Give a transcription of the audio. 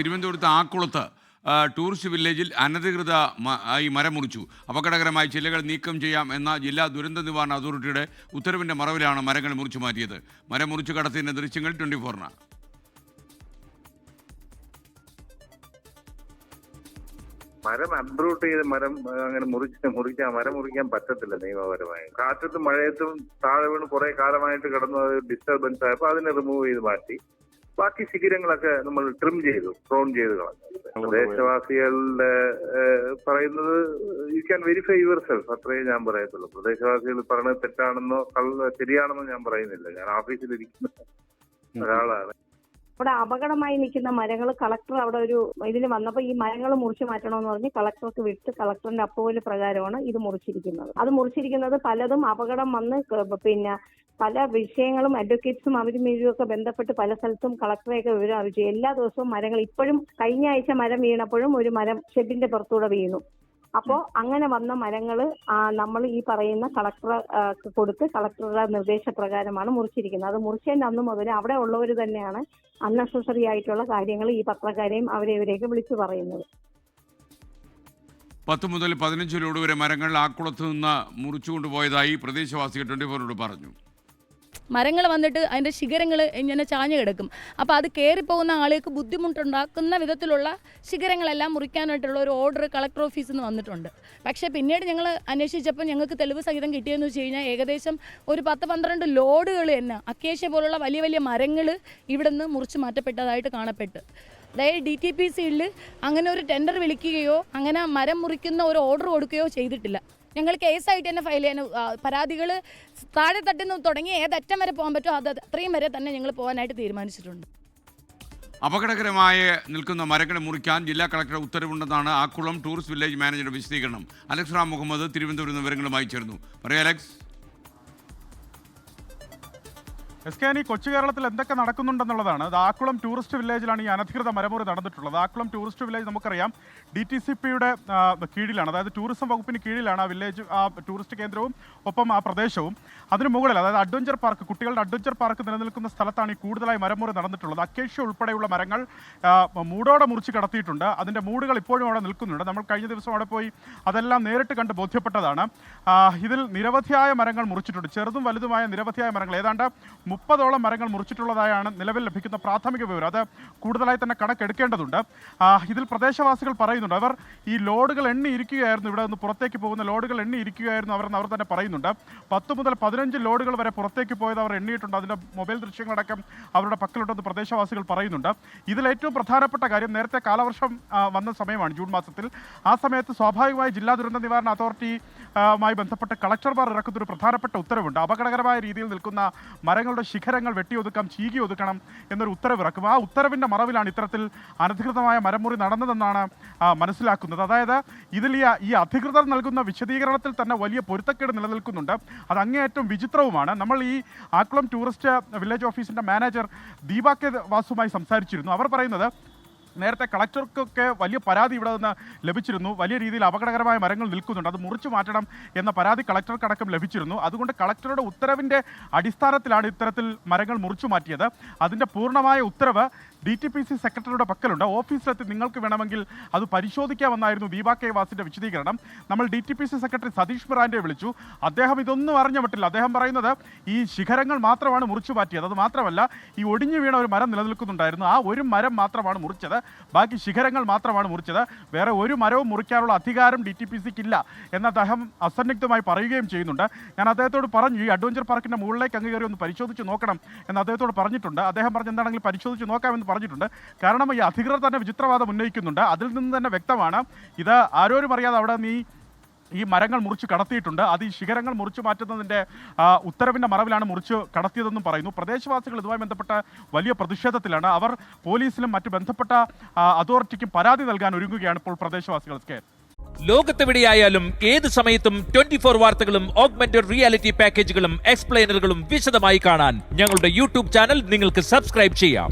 തിരുവനന്തപുരത്ത് ആക്കുളത്ത് ടൂറിസ്റ്റ് വില്ലേജിൽ അനധികൃത മരം മുറിച്ചു. അപകടകരമായ ചില്ലകൾ നീക്കം ചെയ്യാം എന്ന ജില്ലാ ദുരന്ത നിവാരണ അതോറിറ്റിയുടെ ഉത്തരവിന്റെ മറവിലാണ് മരങ്ങൾ മുറിച്ചു മാറ്റിയത്. മരം മുറിച്ചു കടത്തിയതിന്റെ ദൃശ്യങ്ങൾ 24-ന്. മരം അൺറൂട്ട് ചെയ്ത് മരം അങ്ങനെ മരം മുറിക്കാൻ പറ്റത്തില്ല നിയമപരമായി. കാറ്റത്തും മഴയത്തും താഴെ വീണ് കുറെ കാലമായിട്ട് കിടന്നു ഡിസ്റ്റർബൻസ് ആയപ്പോൾ അതിനെ റിമൂവ് ചെയ്ത് മാറ്റി. ബാക്കി ശിഖരങ്ങളൊക്കെ നമ്മൾ ട്രിം ചെയ്തു, പ്രൂൺ ചെയ്ത് കളഞ്ഞു. പ്രദേശവാസികളുടെ പറയുന്നത് you can verify your self, അത്രയേ ഞാൻ പറയത്തുള്ളൂ. പ്രദേശവാസികൾ പറയുന്നത് തെറ്റാണെന്നോ ശരിയാണെന്നോ ഞാൻ പറയുന്നില്ല. ഞാൻ ഓഫീസിലിരിക്കുന്ന ഒരാളാണ്. അവിടെ അപകടമായി നിൽക്കുന്ന മരങ്ങൾ കളക്ടർ അവിടെ ഒരു ഇതിന് വന്നപ്പോൾ ഈ മരങ്ങൾ മുറിച്ചു മാറ്റണമെന്ന് പറഞ്ഞ് കളക്ടർക്ക് വിട്ട് കളക്ടറിന്റെ അപ്രൂവൽ പ്രകാരമാണ് ഇത് മുറിച്ചിരിക്കുന്നത്. അത് മുറിച്ചിരിക്കുന്നത് പലതും അപകടം വന്ന് പിന്നെ പല വിഷയങ്ങളും അഡ്വക്കേറ്റ്സും അവരും ഒക്കെ ബന്ധപ്പെട്ട് പല സ്ഥലത്തും കളക്ടറെയൊക്കെ വിവരം അറിയിച്ചു. എല്ലാ ദിവസവും മരങ്ങൾ ഇപ്പോഴും കഴിഞ്ഞ ആഴ്ച മരം വീണപ്പോഴും ഒരു മരം ഷെഡിന്റെ പുറത്തൂടെ വീണു. അപ്പോൾ അങ്ങനെ വന്ന മരങ്ങൾ നമ്മൾ ഈ പറയുന്ന കളക്ടർ കൊടുത്ത് കളക്ടറുടെ നിർദ്ദേശപ്രകാരമാണ് മുറിച്ചിരിക്കുന്നത്. അത് മുറിച്ചതിന്റെ അന്ന് മുതൽ അവിടെ ഉള്ളവർ തന്നെയാണ് അൺനെസസറി ആയിട്ടുള്ള കാര്യങ്ങൾ ഈ പത്രക്കാരെയും അവരെവരെയൊക്കെ വിളിച്ചു പറയുന്നത്. 10 മുതൽ 15 ലോഡ് വരെ മരങ്ങൾ ആക്കുളത്ത് നിന്ന് മുറിച്ചുകൊണ്ടുപോയതായി പ്രദേശവാസികൾ 24-നോട് പറഞ്ഞു. മരങ്ങൾ വന്നിട്ട് അതിൻ്റെ ശിഖരങ്ങൾ ഇങ്ങനെ ചാഞ്ഞു കിടക്കും. അപ്പോൾ അത് കയറിപ്പോകുന്ന ആളുകൾക്ക് ബുദ്ധിമുട്ടുണ്ടാക്കുന്ന വിധത്തിലുള്ള ശിഖരങ്ങളെല്ലാം മുറിക്കാനായിട്ടുള്ള ഒരു ഓർഡർ കളക്ടർ ഓഫീസിൽ നിന്ന് വന്നിട്ടുണ്ട്. പക്ഷേ പിന്നീട് ഞങ്ങൾ അന്വേഷിച്ചപ്പോൾ ഞങ്ങൾക്ക് തെളിവ് സഹിതം കിട്ടിയെന്ന് വെച്ച് കഴിഞ്ഞാൽ ഏകദേശം ഒരു 10-12 ലോഡുകൾ തന്നെ അക്കേഷ്യ പോലുള്ള വലിയ വലിയ മരങ്ങൾ ഇവിടെ നിന്ന് മുറിച്ച് മാറ്റപ്പെട്ടതായിട്ട് കാണപ്പെട്ടു. അതായത് DTPCയിൽ അങ്ങനെ ഒരു ടെൻഡർ വിളിക്കുകയോ അങ്ങനെ മരം മുറിക്കുന്ന ഒരു ഓർഡർ കൊടുക്കുകയോ ചെയ്തിട്ടില്ല. ഞങ്ങൾ കേസായിട്ട് തന്നെ ഫയൽ ചെയ്യാൻ പരാതികൾ താഴെ തട്ടുന്ന തുടങ്ങി ഏതറ്റം വരെ പോകാൻ പറ്റുമോ അത് അത്രയും വരെ തന്നെ ഞങ്ങൾ പോകാനായിട്ട് തീരുമാനിച്ചിട്ടുണ്ട്. അപകടകരമായ നിൽക്കുന്ന മരങ്ങൾ മുറിക്കാൻ ജില്ലാ കളക്ടറുടെ ഉത്തരവുണ്ടെന്നാണ് ആക്കുളം ടൂറിസ്റ്റ് വില്ലേജ് മാനേജറുടെ വിശദീകരണം. അലക്സ് റാം മുഹമ്മദ് തിരുവനന്തപുരം വിവരങ്ങളുമായി ചേർന്നു. പറയൂ അലക്സ്. എസ്കേനി, കൊച്ചു കേരളത്തിൽ എന്തൊക്കെ നടക്കുന്നുണ്ടെന്നുള്ളതാണ്. അത് ആക്കുളം ടൂറിസ്റ്റ് വില്ലേജിലാണ് ഈ അനധികൃത മരമുറി നടന്നിട്ടുള്ളത്. ആക്കുളം ടൂറിസ്റ്റ് വില്ലേജ് നമുക്കറിയാം DTCPയുടെ കീഴിലാണ്, അതായത് ടൂറിസം വകുപ്പിന് കീഴിലാണ് ആ വില്ലേജ്, ആ ടൂറിസ്റ്റ് കേന്ദ്രവും ഒപ്പം ആ പ്രദേശവും. അതിന് മുകളിൽ അതായത് അഡ്വഞ്ചർ പാർക്ക്, കുട്ടികളുടെ അഡ്വഞ്ചർ പാർക്ക് നിലനിൽക്കുന്ന സ്ഥലത്താണ് ഈ കൂടുതലായി മരമുറി നടന്നിട്ടുള്ളത്. അക്കേഷ്യ ഉൾപ്പെടെയുള്ള മരങ്ങൾ മൂടോടെ മുറിച്ച് കടത്തിയിട്ടുണ്ട്. അതിൻ്റെ മൂടുകൾ ഇപ്പോഴും അവിടെ നിൽക്കുന്നുണ്ട്. നമ്മൾ കഴിഞ്ഞ ദിവസം അവിടെ പോയി അതെല്ലാം നേരിട്ട് കണ്ട് ബോധ്യപ്പെട്ടതാണ്. ഇതിൽ നിരവധിയായ മരങ്ങൾ മുറിച്ചിട്ടുണ്ട്, ചെറുതും വലുതുമായ നിരവധിയായ മരങ്ങൾ. ഏതാണ്ട് 30ഓളം മരങ്ങൾ മുറിച്ചിട്ടുള്ളതായാണ് നിലവിൽ ലഭിക്കുന്ന പ്രാഥമിക വിവരം. അത് കൂടുതലായി തന്നെ കണക്കെടുക്കേണ്ടതുണ്ട്. ഇതിൽ പ്രദേശവാസികൾ പറയുന്നുണ്ട്, അവർ ഈ ലോഡുകൾ എണ്ണിയിരിക്കുകയായിരുന്നു, ഇവിടെ നിന്ന് പുറത്തേക്ക് പോകുന്ന ലോഡുകൾ എണ്ണിയിരിക്കുകയായിരുന്നു അവർ തന്നെ പറയുന്നുണ്ട്. 10 മുതൽ 15 ലോഡുകൾ വരെ പുറത്തേക്ക് പോയത് അവർ എണ്ണിയിട്ടുണ്ട്. അതിൻ്റെ മൊബൈൽ ദൃശ്യങ്ങളടക്കം അവരുടെ പക്കലുണ്ടെന്ന് പ്രദേശവാസികൾ പറയുന്നുണ്ട്. ഇതിൽ ഏറ്റവും പ്രധാനപ്പെട്ട കാര്യം, നേരത്തെ കാലവർഷം വന്ന സമയമാണ്, ജൂൺ മാസത്തിൽ. ആ സമയത്ത് സ്വാഭാവികമായി ജില്ലാ ദുരന്ത നിവാരണ അതോറിറ്റിയുമായി ബന്ധപ്പെട്ട് കളക്ടർമാർ ഇറക്കുന്ന ഒരു പ്രധാനപ്പെട്ട ഉത്തരവുണ്ട്. അപകടകരമായ രീതിയിൽ നിൽക്കുന്ന മരങ്ങളുടെ ശിഖരങ്ങൾ വെട്ടിയൊതുക്കാം, ചീകി ഒതുക്കണം എന്നൊരു ഉത്തരവിറക്കും. ആ ഉത്തരവിൻ്റെ മറവിലാണ് ഇത്തരത്തിൽ അനധികൃതമായ മരമുറി നടന്നതെന്നാണ് മനസ്സിലാക്കുന്നത്. അതായത് ഇതിൽ ഈ അധികൃതർ നൽകുന്ന വിശദീകരണത്തിൽ തന്നെ വലിയ പൊരുത്തക്കേട് നിലനിൽക്കുന്നുണ്ട്. അത് അങ്ങേയറ്റം വിചിത്രവുമാണ്. നമ്മൾ ഈ ആക്കുളം ടൂറിസ്റ്റ് വില്ലേജ് ഓഫീസിൻ്റെ മാനേജർ ദീപ കെ വാസുമായി സംസാരിച്ചിരുന്നു. അവർ പറയുന്നത്, നേരത്തെ കളക്ടർക്കൊക്കെ വലിയ പരാതി ഇവിടെ നിന്ന് ലഭിച്ചിരുന്നു. വലിയ രീതിയിൽ അപകടകരമായ മരങ്ങൾ നിൽക്കുന്നുണ്ട്, അത് മുറിച്ചു മാറ്റണം എന്ന പരാതി കളക്ടർക്കടക്കം ലഭിച്ചിരുന്നു. അതുകൊണ്ട് കളക്ടറുടെ ഉത്തരവിൻ്റെ അടിസ്ഥാനത്തിലാണ് ഇത്തരത്തിൽ മരങ്ങൾ മുറിച്ചു മാറ്റിയത്. അതിൻ്റെ പൂർണ്ണമായ ഉത്തരവ് DTPC സെക്രട്ടറിയുടെ പക്കലുണ്ട്. ഓഫീസിലെത്തി നിങ്ങൾക്ക് വേണമെങ്കിൽ അത് പരിശോധിക്കാമെന്നായിരുന്നു ദീപ കെ വാസിൻ്റെ വിശദീകരണം. നമ്മൾ DTPC സെക്രട്ടറി സതീഷ് മിറാൻഡെ വിളിച്ചു. അദ്ദേഹം ഇതൊന്നും അറിഞ്ഞ പറ്റില്ല. അദ്ദേഹം പറയുന്നത് ഈ ശിഖരങ്ങൾ മാത്രമാണ് മുറിച്ചു മാറ്റിയത്. അത് മാത്രമല്ല, ഈ ഒടിഞ്ഞു വീണ ഒരു മരം നിലനിൽക്കുന്നുണ്ടായിരുന്നു, ആ ഒരു മരം മാത്രമാണ് മുറിച്ചത്, ബാക്കി ശിഖരങ്ങൾ മാത്രമാണ് മുറിച്ചത്. വേറെ ഒരു മരവും മുറിക്കാനുള്ള അധികാരം DTPCക്ക് ഇല്ല എന്ന് അദ്ദേഹം അസന്നിഗ്ധമായി പറയുകയും ചെയ്യുന്നുണ്ട്. ഞാൻ അദ്ദേഹത്തോട് പറഞ്ഞു, ഈ അഡ്വഞ്ചർ പാർക്കിൻ്റെ മുകളിലേക്ക് അങ്ങ് കയറി ഒന്ന് പരിശോധിച്ച് നോക്കണം എന്ന് അദ്ദേഹത്തോട് പറഞ്ഞിട്ടുണ്ട്. അദ്ദേഹം പറഞ്ഞ് എന്താണെങ്കിലും പരിശോധിച്ച് നോക്കാമെന്ന് പറഞ്ഞിട്ടുണ്ട്. കാരണം ഈ അധികൃതർ തന്നെ വിചിത്രവാദം ഉന്നയിക്കുന്നുണ്ട്. അതിൽ നിന്ന് തന്നെ വ്യക്തമാണ് ഇത് ആരോരും അറിയാതെ അവിടെ ഈ മരങ്ങൾ മുറിച്ച് കടത്തിയിട്ടുണ്ട്. അത് ഈ ശിഖരങ്ങൾ മുറിച്ചു മാറ്റുന്നതിൻ്റെ ഉത്തരവിൻ്റെ മറവിലാണ് മുറിച്ച് കടത്തിയതെന്നും പറയുന്നു. പ്രദേശവാസികൾ ഇതുമായി ബന്ധപ്പെട്ട വലിയ പ്രതിഷേധത്തിലാണ്. അവർ പോലീസിലും മറ്റ് ബന്ധപ്പെട്ട അതോറിറ്റിക്കും പരാതി നൽകാൻ ഒരുങ്ങുകയാണ് ഇപ്പോൾ പ്രദേശവാസികൾ. ലോകത്തെവിടെയായാലും ഏത് സമയത്തും 24 വാർത്തകളും ഓഗ്മെന്റഡ് റിയാലിറ്റി പാക്കേജുകളും എക്സ്പ്ലെയിനറുകളും വിശദമായി കാണാൻ ഞങ്ങളുടെ YouTube ചാനൽ നിങ്ങൾക്ക് സബ്സ്ക്രൈബ് ചെയ്യാം.